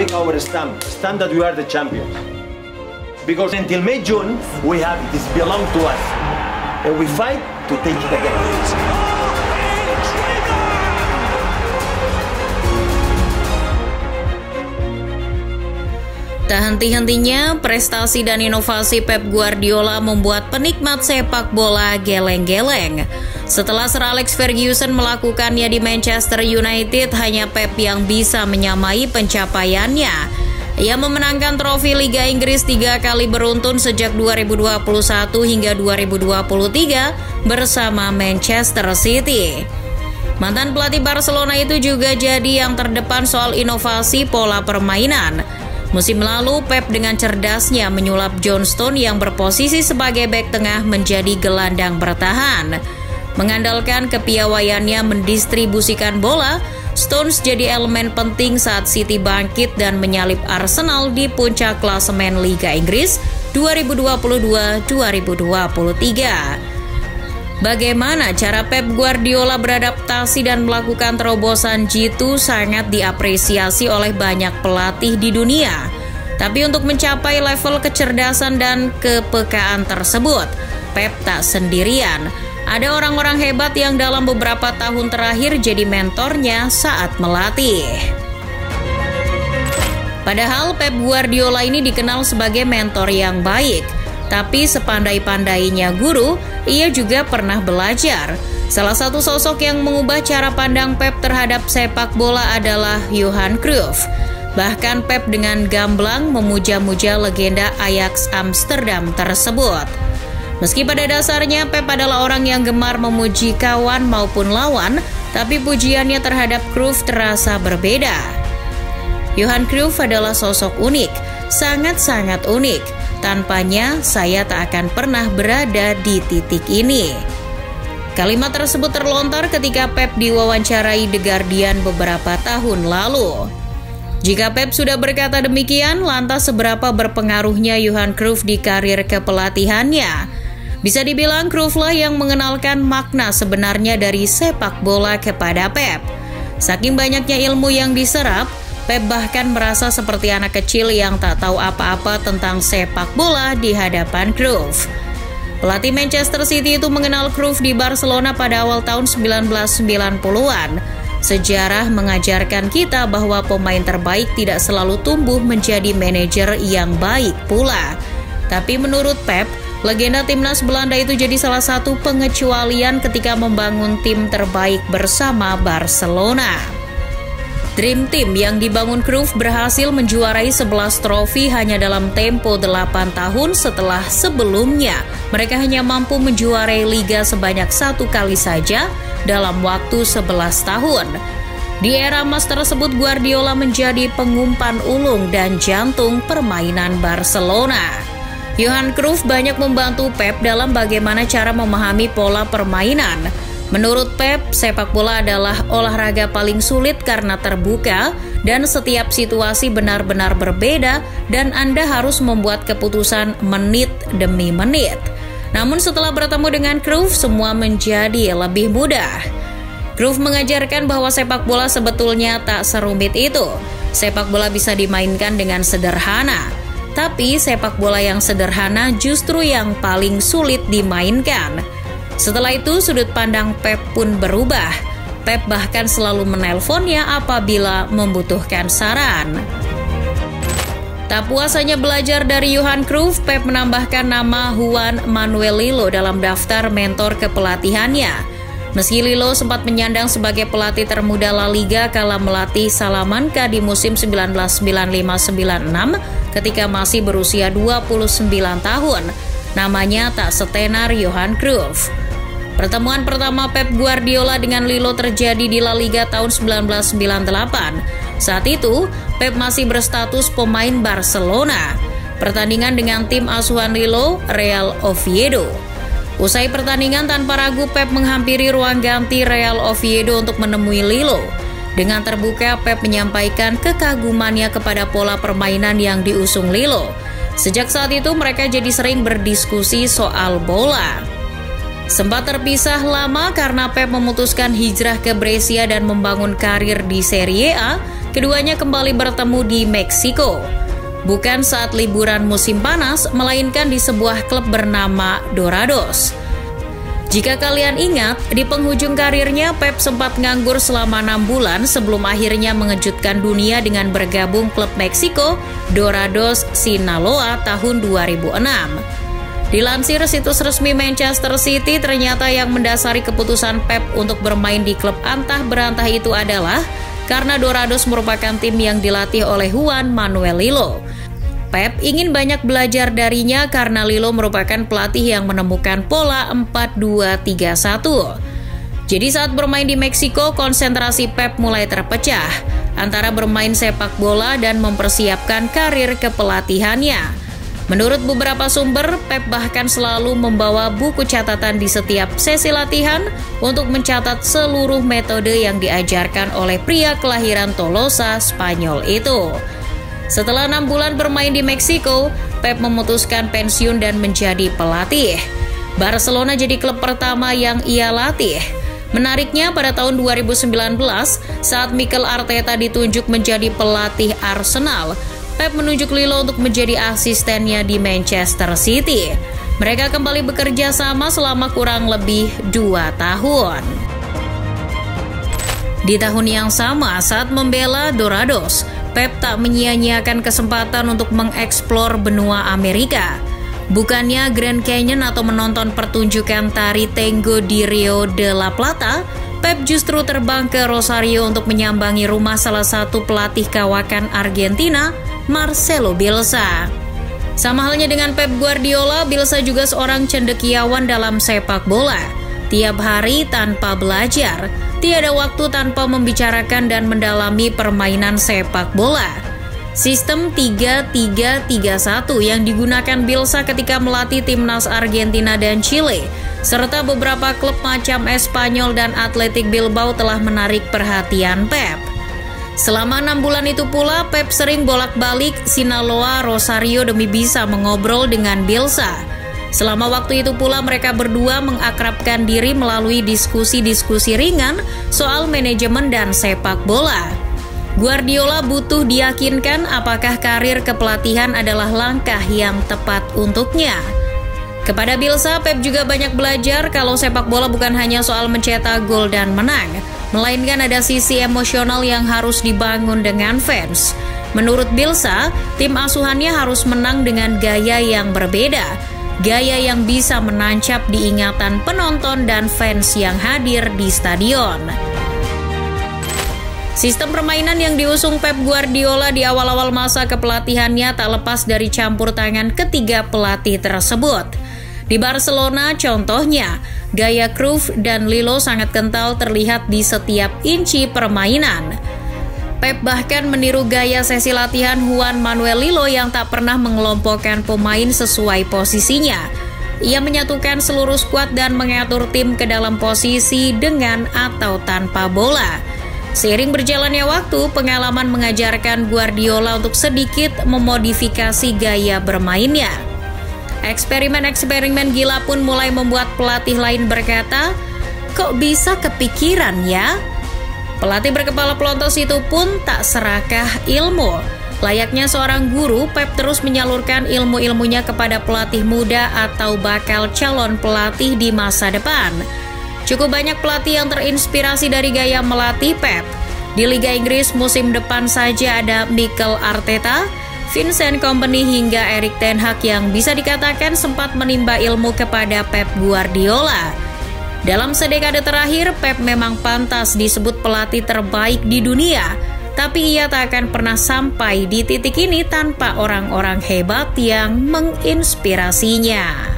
take our stand that we are the champions. Because until May, June, we have this belong to us. And we fight to take it again. Tak henti-hentinya, prestasi dan inovasi Pep Guardiola membuat penikmat sepak bola geleng-geleng. Setelah Sir Alex Ferguson melakukannya di Manchester United, hanya Pep yang bisa menyamai pencapaiannya. Ia memenangkan trofi Liga Inggris 3 kali beruntun sejak 2021 hingga 2023 bersama Manchester City. Mantan pelatih Barcelona itu juga jadi yang terdepan soal inovasi pola permainan. Musim lalu, Pep dengan cerdasnya menyulap John Stones yang berposisi sebagai bek tengah menjadi gelandang bertahan. Mengandalkan kepiawaiannya mendistribusikan bola, Stones jadi elemen penting saat City bangkit dan menyalip Arsenal di puncak klasemen Liga Inggris 2022-2023. Bagaimana cara Pep Guardiola beradaptasi dan melakukan terobosan jitu sangat diapresiasi oleh banyak pelatih di dunia. Tapi untuk mencapai level kecerdasan dan kepekaan tersebut, Pep tak sendirian. Ada orang-orang hebat yang dalam beberapa tahun terakhir jadi mentornya saat melatih. Padahal Pep Guardiola ini dikenal sebagai mentor yang baik. Tapi sepandai-pandainya guru, ia juga pernah belajar. Salah satu sosok yang mengubah cara pandang Pep terhadap sepak bola adalah Johan Cruyff. Bahkan Pep dengan gamblang memuja-muja legenda Ajax Amsterdam tersebut. Meski pada dasarnya Pep adalah orang yang gemar memuji kawan maupun lawan, tapi pujiannya terhadap Cruyff terasa berbeda. Johan Cruyff adalah sosok unik, sangat-sangat unik. Tanpanya, saya tak akan pernah berada di titik ini. Kalimat tersebut terlontar ketika Pep diwawancarai The Guardian beberapa tahun lalu. Jika Pep sudah berkata demikian, lantas seberapa berpengaruhnya Johan Cruyff di karir kepelatihannya? Bisa dibilang Cruyff lah yang mengenalkan makna sebenarnya dari sepak bola kepada Pep. Saking banyaknya ilmu yang diserap, Pep bahkan merasa seperti anak kecil yang tak tahu apa-apa tentang sepak bola di hadapan Cruyff. Pelatih Manchester City itu mengenal Cruyff di Barcelona pada awal tahun 1990-an. Sejarah mengajarkan kita bahwa pemain terbaik tidak selalu tumbuh menjadi manajer yang baik pula. Tapi menurut Pep, legenda timnas Belanda itu jadi salah satu pengecualian ketika membangun tim terbaik bersama Barcelona. Dream Team yang dibangun Cruyff berhasil menjuarai 11 trofi hanya dalam tempo 8 tahun setelah sebelumnya mereka hanya mampu menjuarai liga sebanyak 1 kali saja dalam waktu 11 tahun. Di era emas tersebut Guardiola menjadi pengumpan ulung dan jantung permainan Barcelona. Johan Cruyff banyak membantu Pep dalam bagaimana cara memahami pola permainan. Menurut Pep, sepak bola adalah olahraga paling sulit karena terbuka dan setiap situasi benar-benar berbeda dan Anda harus membuat keputusan menit demi menit. Namun setelah bertemu dengan Cruyff, semua menjadi lebih mudah. Cruyff mengajarkan bahwa sepak bola sebetulnya tak serumit itu. Sepak bola bisa dimainkan dengan sederhana. Tapi sepak bola yang sederhana justru yang paling sulit dimainkan. Setelah itu sudut pandang Pep pun berubah. Pep bahkan selalu menelponnya apabila membutuhkan saran. Tak puas hanya belajar dari Johan Cruyff, Pep menambahkan nama Juan Manuel Lillo dalam daftar mentor kepelatihannya. Meski Lillo sempat menyandang sebagai pelatih termuda La Liga kala melatih Salamanca di musim 1995-96 ketika masih berusia 29 tahun, namanya tak setenar Johan Cruyff. Pertemuan pertama Pep Guardiola dengan Lillo terjadi di La Liga tahun 1998. Saat itu, Pep masih berstatus pemain Barcelona. Pertandingan dengan tim asuhan Lillo, Real Oviedo. Usai pertandingan tanpa ragu Pep menghampiri ruang ganti Real Oviedo untuk menemui Lillo. Dengan terbuka Pep menyampaikan kekagumannya kepada pola permainan yang diusung Lillo. Sejak saat itu mereka jadi sering berdiskusi soal bola. Sempat terpisah lama karena Pep memutuskan hijrah ke Brescia dan membangun karir di Serie A keduanya kembali bertemu di Meksiko. Bukan saat liburan musim panas, melainkan di sebuah klub bernama Dorados. Jika kalian ingat, di penghujung karirnya Pep sempat nganggur selama 6 bulan sebelum akhirnya mengejutkan dunia dengan bergabung klub Meksiko Dorados Sinaloa tahun 2006. Dilansir situs resmi Manchester City, ternyata yang mendasari keputusan Pep untuk bermain di klub antah berantah itu adalah karena Dorados merupakan tim yang dilatih oleh Juan Manuel Lillo. Pep ingin banyak belajar darinya karena Lillo merupakan pelatih yang menemukan pola 4-2-3-1. Jadi saat bermain di Meksiko, konsentrasi Pep mulai terpecah antara bermain sepak bola dan mempersiapkan karir kepelatihannya. Menurut beberapa sumber, Pep bahkan selalu membawa buku catatan di setiap sesi latihan untuk mencatat seluruh metode yang diajarkan oleh pria kelahiran Tolosa, Spanyol itu. Setelah 6 bulan bermain di Meksiko, Pep memutuskan pensiun dan menjadi pelatih. Barcelona jadi klub pertama yang ia latih. Menariknya, pada tahun 2019, saat Mikel Arteta ditunjuk menjadi pelatih Arsenal, Pep menunjuk Lillo untuk menjadi asistennya di Manchester City. Mereka kembali bekerja sama selama kurang lebih 2 tahun. Di tahun yang sama, saat membela Dorados, Pep tak menyia-nyiakan kesempatan untuk mengeksplor benua Amerika. Bukannya Grand Canyon atau menonton pertunjukan tari tango di Rio de la Plata, Pep justru terbang ke Rosario untuk menyambangi rumah salah satu pelatih kawakan Argentina, Marcelo Bielsa. Sama halnya dengan Pep Guardiola, Bielsa juga seorang cendekiawan dalam sepak bola. Tiap hari tanpa belajar, tiada waktu tanpa membicarakan dan mendalami permainan sepak bola. Sistem 3-3-3-1 yang digunakan Bielsa ketika melatih timnas Argentina dan Chile, serta beberapa klub macam Espanyol dan Athletic Bilbao telah menarik perhatian Pep. Selama 6 bulan itu pula, Pep sering bolak-balik Sinaloa, Rosario demi bisa mengobrol dengan Bielsa. Selama waktu itu pula mereka berdua mengakrabkan diri melalui diskusi-diskusi ringan soal manajemen dan sepak bola. Guardiola butuh diyakinkan apakah karir kepelatihan adalah langkah yang tepat untuknya. Kepada Bielsa, Pep juga banyak belajar kalau sepak bola bukan hanya soal mencetak gol dan menang, melainkan ada sisi emosional yang harus dibangun dengan fans. Menurut Bielsa, tim asuhannya harus menang dengan gaya yang berbeda, gaya yang bisa menancap di ingatan penonton dan fans yang hadir di stadion. Sistem permainan yang diusung Pep Guardiola di awal-awal masa kepelatihannya tak lepas dari campur tangan ketiga pelatih tersebut. Di Barcelona contohnya, gaya Cruyff dan Lillo sangat kental terlihat di setiap inci permainan. Pep bahkan meniru gaya sesi latihan Juan Manuel Lillo yang tak pernah mengelompokkan pemain sesuai posisinya. Ia menyatukan seluruh skuad dan mengatur tim ke dalam posisi dengan atau tanpa bola. Seiring berjalannya waktu, pengalaman mengajarkan Guardiola untuk sedikit memodifikasi gaya bermainnya. Eksperimen-eksperimen gila pun mulai membuat pelatih lain berkata, "Kok bisa kepikiran ya?" Pelatih berkepala pelontos itu pun tak serakah ilmu. Layaknya seorang guru, Pep terus menyalurkan ilmu-ilmunya kepada pelatih muda atau bakal calon pelatih di masa depan. Cukup banyak pelatih yang terinspirasi dari gaya melatih Pep. Di Liga Inggris musim depan saja ada Mikel Arteta, Vincent Kompany hingga Erik ten Hag yang bisa dikatakan sempat menimba ilmu kepada Pep Guardiola. Dalam sedekade terakhir, Pep memang pantas disebut pelatih terbaik di dunia, tapi ia tak akan pernah sampai di titik ini tanpa orang-orang hebat yang menginspirasinya.